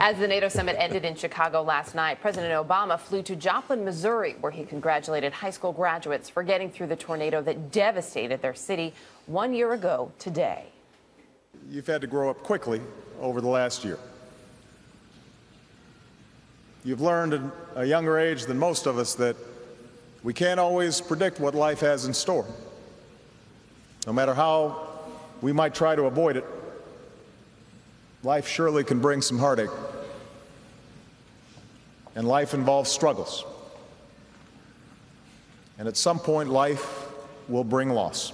As the NATO summit ended in Chicago last night, President Obama flew to Joplin, Missouri, where he congratulated high school graduates for getting through the tornado that devastated their city 1 year ago today. You've had to grow up quickly over the last year. You've learned at a younger age than most of us that we can't always predict what life has in store. No matter how we might try to avoid it, life surely can bring some heartache. And life involves struggles. And at some point, life will bring loss.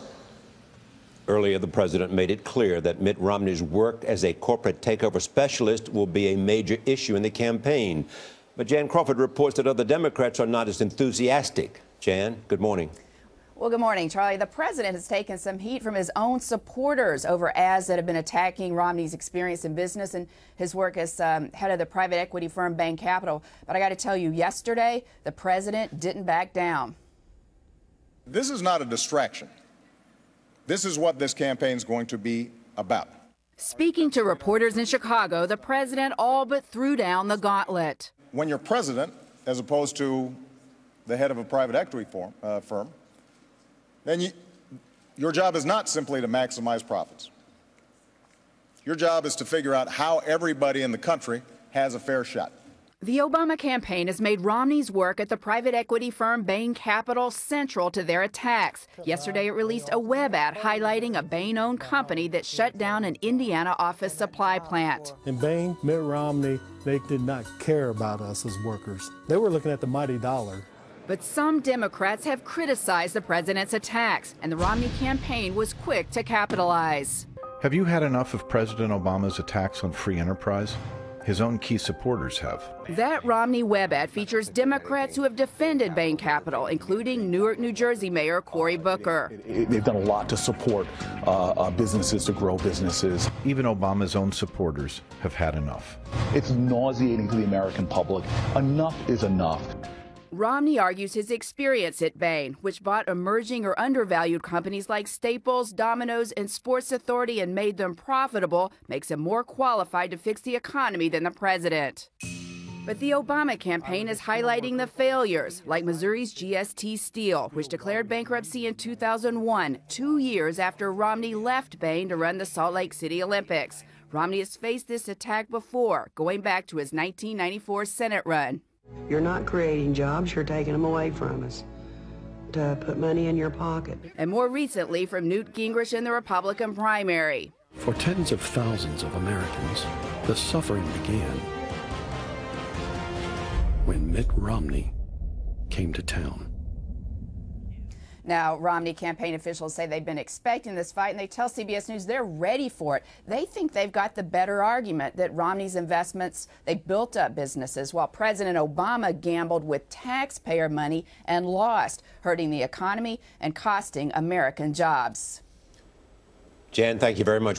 Earlier, the president made it clear that Mitt Romney's work as a corporate takeover specialist will be a major issue in the campaign. But Jan Crawford reports that other Democrats are not as enthusiastic. Jan, good morning. Well, good morning, Charlie. The president has taken some heat from his own supporters over ads that have been attacking Romney's experience in business and his work as head of the private equity firm Bain Capital. But I got to tell you, yesterday, the president didn't back down. This is not a distraction. This is what this campaign is going to be about. Speaking to reporters in Chicago, the president all but threw down the gauntlet. When you're president, as opposed to the head of a private equity firm, then your job is not simply to maximize profits. Your job is to figure out how everybody in the country has a fair shot. The Obama campaign has made Romney's work at the private equity firm Bain Capital central to their attacks. Yesterday, it released a web ad highlighting a Bain-owned company that shut down an Indiana office supply plant. In Bain, Mitt Romney, they did not care about us as workers. They were looking at the mighty dollar. But some Democrats have criticized the president's attacks, and the Romney campaign was quick to capitalize. Have you had enough of President Obama's attacks on free enterprise? His own key supporters have. That Romney web ad features Democrats who have defended Bain Capital, including Newark, New Jersey Mayor Cory Booker. They've done a lot to support businesses, to grow businesses. Even Obama's own supporters have had enough. It's nauseating to the American public. Enough is enough. Romney argues his experience at Bain, which bought emerging or undervalued companies like Staples, Domino's, and Sports Authority and made them profitable, makes him more qualified to fix the economy than the president. But the Obama campaign is highlighting the failures, like Missouri's GST Steel, which declared bankruptcy in 2001, 2 years after Romney left Bain to run the Salt Lake City Olympics. Romney has faced this attack before, going back to his 1994 Senate run. You're not creating jobs, you're taking them away from us to put money in your pocket. And more recently from Newt Gingrich in the Republican primary. For tens of thousands of Americans, the suffering began when Mitt Romney came to town. Now, Romney campaign officials say they've been expecting this fight, and they tell CBS News they're ready for it. They think they've got the better argument that Romney's investments, they built up businesses, while President Obama gambled with taxpayer money and lost, hurting the economy and costing American jobs. Jan, thank you very much.